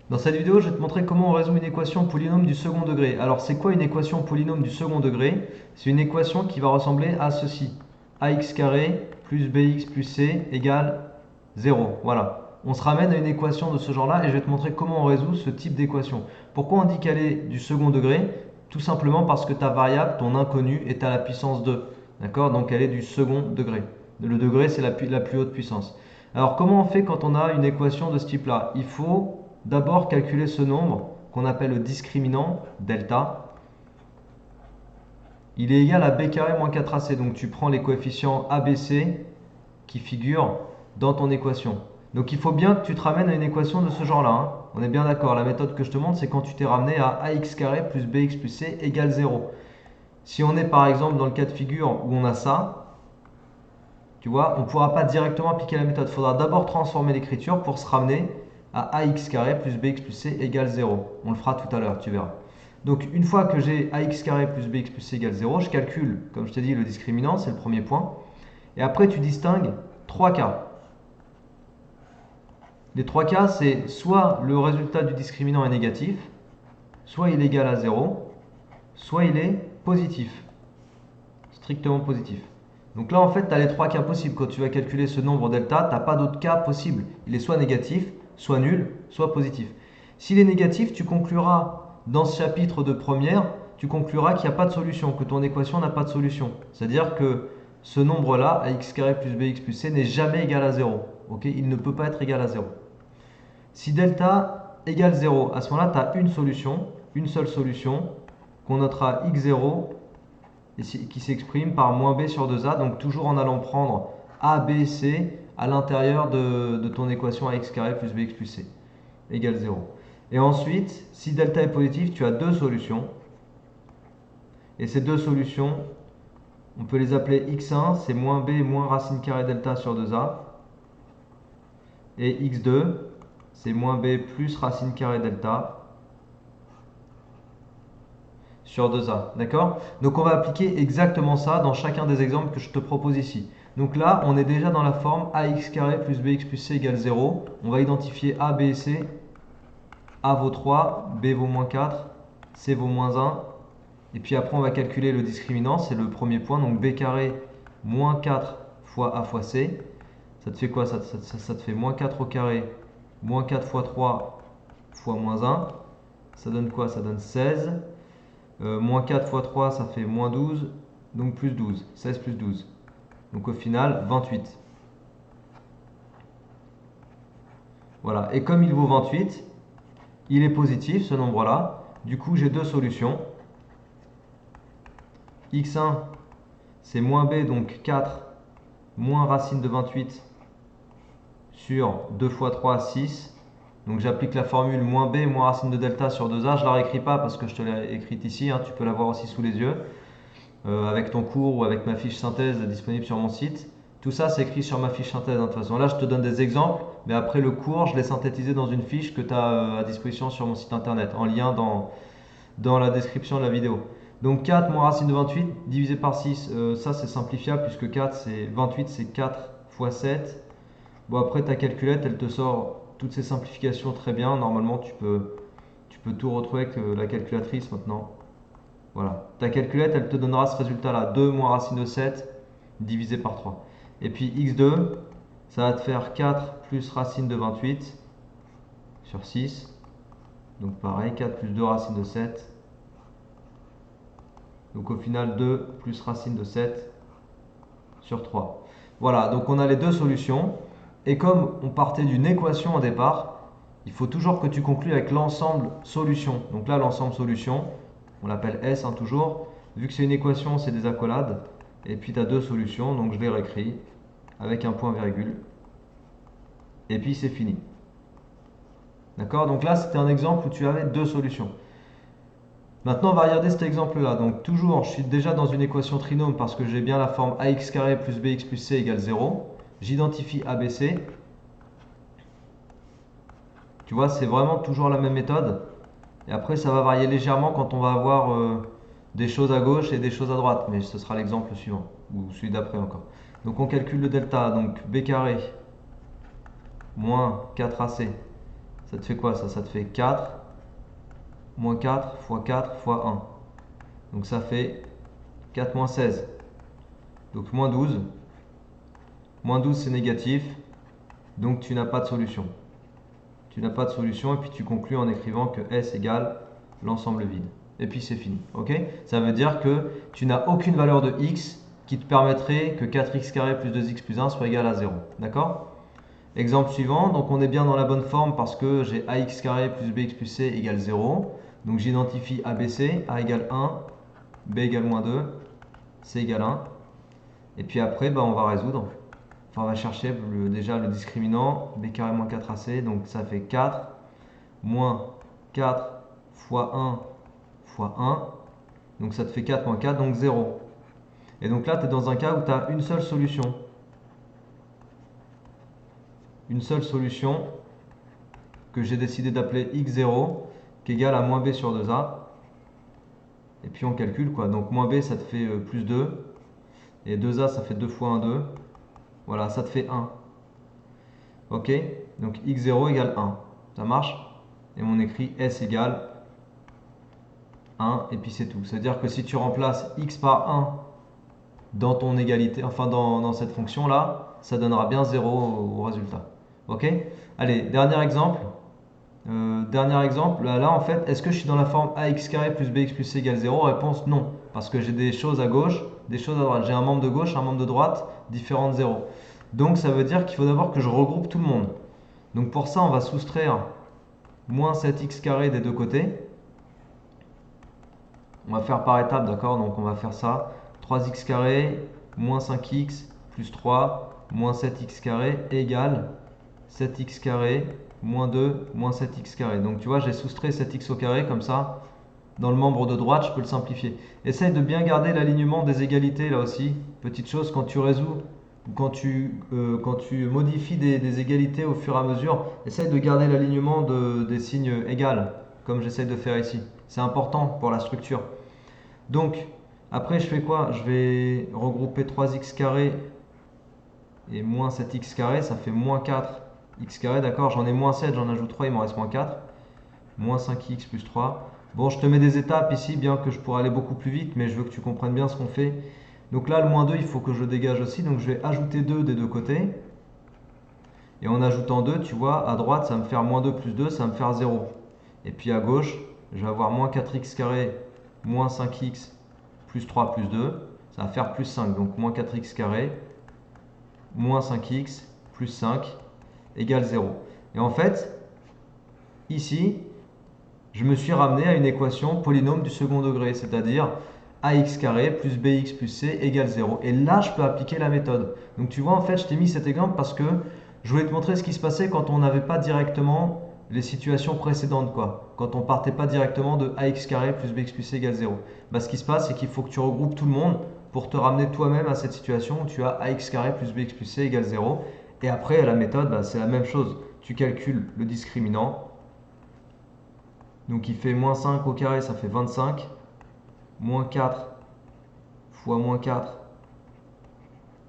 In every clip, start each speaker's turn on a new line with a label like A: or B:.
A: Dans cette vidéo, je vais te montrer comment on résout une équation polynôme du second degré. Alors, c'est quoi une équation polynôme du second degré? C'est une équation qui va ressembler à ceci. Ax carré plus bx plus c égale 0. Voilà. On se ramène à une équation de ce genre-là et je vais te montrer comment on résout ce type d'équation. Pourquoi on dit qu'elle est du second degré? Tout simplement parce que ta variable, ton inconnu, est à la puissance 2. D'accord? Donc elle est du second degré. Le degré, c'est la plus haute puissance. Alors, comment on fait quand on a une équation de ce type-là? Il faut d'abord calculer ce nombre qu'on appelle le discriminant, delta. Il est égal à b carré moins 4ac. Donc tu prends les coefficients ABC qui figurent dans ton équation. Donc il faut bien que tu te ramènes à une équation de ce genre-là, hein. On est bien d'accord. La méthode que je te montre, c'est quand tu t'es ramené à ax carré plus bx plus c égale 0. Si on est par exemple dans le cas de figure où on a ça, tu vois, on ne pourra pas directement appliquer la méthode. Il faudra d'abord transformer l'écriture pour se ramener à ax carré plus bx plus c égale 0. On le fera tout à l'heure, tu verras. Donc une fois que j'ai ax carré plus bx plus c égale 0, je calcule, comme je t'ai dit, le discriminant, c'est le premier point. Et après, tu distingues 3 cas. Les 3 cas, c'est soit le résultat du discriminant est négatif, soit il est égal à 0, soit il est positif, strictement positif. Donc là, en fait, tu as les 3 cas possibles. Quand tu vas calculer ce nombre delta, tu n'as pas d'autre cas possible. Il est soit négatif, soit nul, soit positif. S'il est négatif, tu concluras dans ce chapitre de première, tu concluras qu'il n'y a pas de solution, que ton équation n'a pas de solution. C'est-à-dire que ce nombre-là, ax carré plus bx plus c, n'est jamais égal à 0. Okay, il ne peut pas être égal à 0. Si delta égale 0, à ce moment-là, tu as une solution, une seule solution, qu'on notera x0, qui s'exprime par moins b sur 2a, donc toujours en allant prendre a, b, c à l'intérieur de ton équation ax carré plus bx plus c égale 0. Et ensuite, si delta est positif, tu as deux solutions. Et ces deux solutions, on peut les appeler x1, c'est moins b moins racine carrée delta sur 2a. Et x2, c'est moins b plus racine carrée delta sur 2a. D'accord? Donc on va appliquer exactement ça dans chacun des exemples que je te propose ici. Donc là, on est déjà dans la forme ax carré plus bx plus c égale 0. On va identifier a, b et c. A vaut 3, b vaut moins 4, c vaut moins 1. Et puis après, on va calculer le discriminant, c'est le premier point. Donc b carré moins 4 fois a fois c. Ça te fait quoi? Ça te fait moins 4 au carré, moins 4 fois 3 fois moins 1. Ça donne quoi? Ça donne 16. Moins 4 fois 3, ça fait moins 12. Donc plus 12. 16 plus 12. Donc au final, 28. Voilà. Et comme il vaut 28, il est positif ce nombre-là. Du coup, j'ai deux solutions. x1, c'est moins b, donc 4, moins racine de 28 sur 2 fois 3, 6. Donc j'applique la formule moins b moins racine de delta sur 2a. Je ne la réécris pas parce que je te l'ai écrite ici, hein. Tu peux la voir aussi sous les yeux, avec ton cours ou avec ma fiche synthèse disponible sur mon site. Tout ça, c'est écrit sur ma fiche synthèse, hein, de toute façon. Là, je te donne des exemples, mais après le cours, je l'ai synthétisé dans une fiche que tu as à disposition sur mon site internet, en lien dans la description de la vidéo. Donc 4 moins racine de 28 divisé par 6, ça c'est simplifiable puisque 4 c'est 28, c'est 4 fois 7. Bon, après ta calculette, elle te sort toutes ces simplifications très bien. Normalement, tu peux tout retrouver avec la calculatrice maintenant. Voilà. Ta calculette, elle te donnera ce résultat-là. 2 moins racine de 7 divisé par 3. Et puis x2, ça va te faire 4 plus racine de 28 sur 6. Donc pareil, 4 plus 2 racine de 7. Donc au final, 2 plus racine de 7 sur 3. Voilà, donc on a les deux solutions. Et comme on partait d'une équation au départ, il faut toujours que tu conclues avec l'ensemble solution. Donc là, l'ensemble solution, on l'appelle S, hein, toujours. Vu que c'est une équation, c'est des accolades. Et puis tu as deux solutions, donc je les réécris avec un point virgule. Et puis c'est fini. D'accord? Donc là, c'était un exemple où tu avais deux solutions. Maintenant, on va regarder cet exemple-là. Donc toujours, je suis déjà dans une équation trinôme parce que j'ai bien la forme ax carré plus bx plus c égale 0. J'identifie ABC. Tu vois, c'est vraiment toujours la même méthode. Et après, ça va varier légèrement quand on va avoir des choses à gauche et des choses à droite. Mais ce sera l'exemple suivant, ou celui d'après encore. Donc on calcule le delta. Donc b carré moins 4ac, Ça te fait quoi ça? Ça te fait 4, moins 4 fois 4 fois 1. Donc ça fait 4 moins 16. Donc moins 12. Moins 12 c'est négatif. Donc tu n'as pas de solution. Tu n'as pas de solution et puis tu conclus en écrivant que S égale l'ensemble vide. Et puis c'est fini. Ok? Ça veut dire que tu n'as aucune valeur de x qui te permettrait que 4x carré plus 2x plus 1 soit égal à 0. D'accord? Exemple suivant, donc on est bien dans la bonne forme parce que j'ai ax carré plus bx plus c égale 0. Donc j'identifie ABC, a égale 1, b égale moins 2, c égale 1. Et puis après, on va résoudre. Enfin, on va chercher déjà le discriminant, b carré moins 4ac, donc ça fait 4, moins 4 fois 1 fois 1, donc ça te fait 4 moins 4, donc 0. Et donc là, tu es dans un cas où tu as une seule solution. Une seule solution que j'ai décidé d'appeler x0, qui est égale à moins b sur 2a. Et puis on calcule quoi. Donc moins b, ça te fait plus 2. Et 2a, ça fait 2 fois 1, 2. Voilà, ça te fait 1. Ok? Donc x0 égale 1. Ça marche? Et on écrit s égale 1. Et puis c'est tout. C'est-à-dire que si tu remplaces x par 1 dans ton égalité, enfin dans cette fonction-là, ça donnera bien 0 au résultat. Ok? Allez, dernier exemple. Dernier exemple, là en fait, est-ce que je suis dans la forme ax carré plus bx plus c égale 0? Réponse non, parce que j'ai des choses à gauche, des choses à droite. J'ai un membre de gauche, un membre de droite, différent de 0. Donc ça veut dire qu'il faut d'abord que je regroupe tout le monde. Donc pour ça, on va soustraire moins 7x carré des deux côtés. On va faire par étapes, d'accord? Donc on va faire ça. 3x carré moins 5x plus 3 moins 7x carré égale 7x carré moins 2 moins 7x carré. Donc tu vois, j'ai soustrait 7x au carré comme ça. Dans le membre de droite, je peux le simplifier. Essaye de bien garder l'alignement des égalités là aussi. Petite chose, quand tu résous ou quand tu modifies des égalités au fur et à mesure, essaye de garder l'alignement des signes égales, comme j'essaye de faire ici. C'est important pour la structure. Donc, après, je fais quoi? Je vais regrouper 3x carré et moins 7x carré, ça fait moins 4x carré, d'accord? J'en ai moins 7, j'en ajoute 3, il m'en reste moins 4. Moins 5x plus 3. Bon, je te mets des étapes ici, bien que je pourrais aller beaucoup plus vite, mais je veux que tu comprennes bien ce qu'on fait. Donc là, le moins 2, il faut que je le dégage aussi, donc je vais ajouter 2 des deux côtés. Et en ajoutant 2, tu vois, à droite, ça va me faire moins 2 plus 2, ça va me faire 0. Et puis à gauche, je vais avoir moins 4x carré, moins 5x plus 3 plus 2, ça va faire plus 5. Donc moins 4x carré, moins 5x plus 5 égale 0. Et en fait, ici, je me suis ramené à une équation polynôme du second degré, c'est-à-dire ax carré plus bx plus c égale 0. Et là, je peux appliquer la méthode. Donc tu vois, en fait, je t'ai mis cet exemple parce que je voulais te montrer ce qui se passait quand on n'avait pas directement les situations précédentes, quoi. Quand on partait pas directement de ax carré plus bx plus c égale 0. Bah, ce qui se passe, c'est qu'il faut que tu regroupes tout le monde pour te ramener toi-même à cette situation où tu as ax carré plus bx plus c égale 0. Et après, la méthode, bah, c'est la même chose. Tu calcules le discriminant. Donc il fait moins 5 au carré, ça fait 25. Moins 4 fois moins 4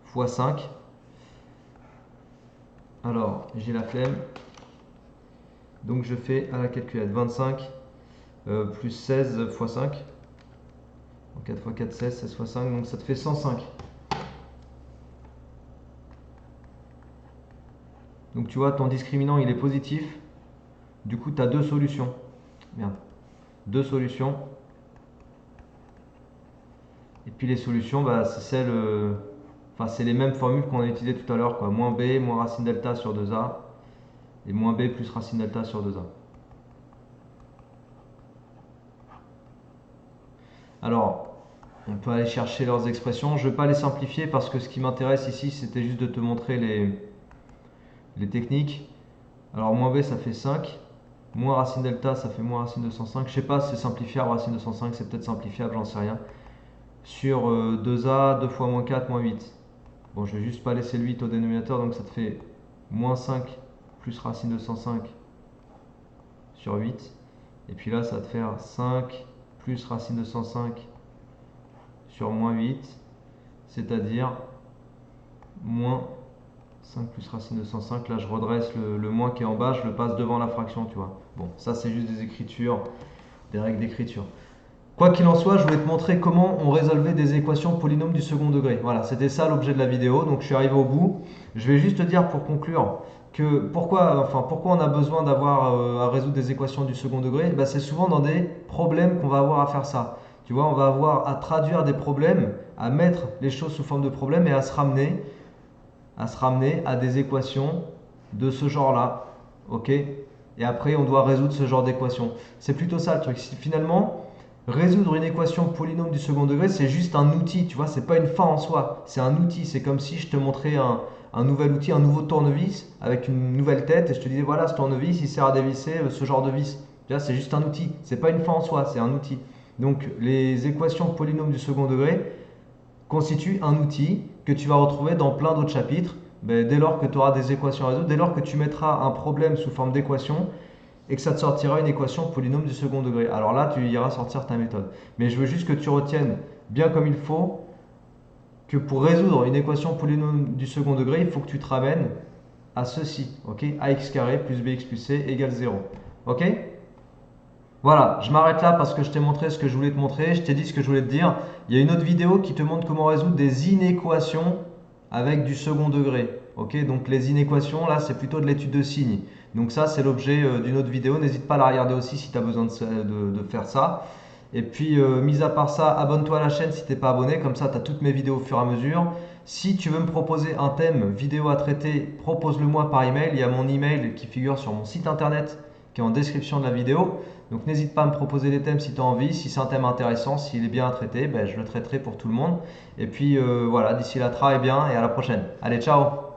A: fois 5. Alors, j'ai la flemme. Donc je fais à la calculette 25 plus 16 fois 5. Donc 4 fois 4, 16, 16 fois 5. Donc ça te fait 105. Donc tu vois, ton discriminant, il est positif. Du coup, tu as deux solutions. Merde. Deux solutions. Et puis les solutions, bah, c'est celles... Enfin, c'est les mêmes formules qu'on a utilisées tout à l'heure, quoi. Moins b, moins racine delta sur 2a. Et moins b plus racine delta sur 2a. Alors, on peut aller chercher leurs expressions. Je ne vais pas les simplifier parce que ce qui m'intéresse ici, c'était juste de te montrer les techniques. Alors, moins b, ça fait 5. Moins racine delta, ça fait moins racine de 105. Je ne sais pas si c'est simplifiable, racine de 105, c'est peut-être simplifiable, j'en sais rien. Sur 2a, 2 fois moins 4, moins 8. Bon, je vais juste pas laisser le 8 au dénominateur, donc ça te fait moins 5 plus racine de 105 sur 8. Et puis là, ça va te faire 5 plus racine de 105 sur moins 8, c'est-à-dire moins 5 plus racine de 105, là je redresse le moins qui est en bas, je le passe devant la fraction, tu vois. Bon, ça c'est juste des écritures, des règles d'écriture. Quoi qu'il en soit, je voulais te montrer comment on résolvait des équations polynômes du second degré. Voilà, c'était ça l'objet de la vidéo, donc je suis arrivé au bout. Je vais juste te dire pour conclure que pourquoi on a besoin d'avoir à résoudre des équations du second degré. Ben, c'est souvent dans des problèmes qu'on va avoir à faire ça. Tu vois, on va avoir à traduire des problèmes, à mettre les choses sous forme de problèmes et à se ramener à des équations de ce genre-là. Ok? Et après, on doit résoudre ce genre d'équation. C'est plutôt ça le truc. Finalement, résoudre une équation polynôme du second degré, c'est juste un outil. Tu vois, c'est pas une fin en soi. C'est un outil. C'est comme si je te montrais un nouvel outil, un nouveau tournevis avec une nouvelle tête et je te disais voilà, ce tournevis, il sert à dévisser ce genre de vis. Tu vois, c'est juste un outil. C'est pas une fin en soi, c'est un outil. Donc, les équations polynômes du second degré constituent un outil que tu vas retrouver dans plein d'autres chapitres. Ben, dès lors que tu auras des équations à résoudre, dès lors que tu mettras un problème sous forme d'équation et que ça te sortira une équation polynôme du second degré. Alors là, tu iras sortir ta méthode. Mais je veux juste que tu retiennes bien comme il faut que pour résoudre une équation polynôme du second degré, il faut que tu te ramènes à ceci, ok? Ax carré plus bx plus c égale 0. Ok? Voilà, je m'arrête là parce que je t'ai montré ce que je voulais te montrer, je t'ai dit ce que je voulais te dire. Il y a une autre vidéo qui te montre comment résoudre des inéquations avec du second degré. Ok, donc les inéquations, là, c'est plutôt de l'étude de signes. Donc ça, c'est l'objet d'une autre vidéo. N'hésite pas à la regarder aussi si tu as besoin de faire ça. Et puis, mis à part ça, abonne-toi à la chaîne si tu n'es pas abonné. Comme ça, tu as toutes mes vidéos au fur et à mesure. Si tu veux me proposer un thème vidéo à traiter, propose-le moi par email. Il y a mon email qui figure sur mon site internet qui est en description de la vidéo. Donc n'hésite pas à me proposer des thèmes si tu as envie. Si c'est un thème intéressant, s'il est bien à traiter, ben, je le traiterai pour tout le monde. Et puis voilà, d'ici là, travaille bien et à la prochaine. Allez, ciao!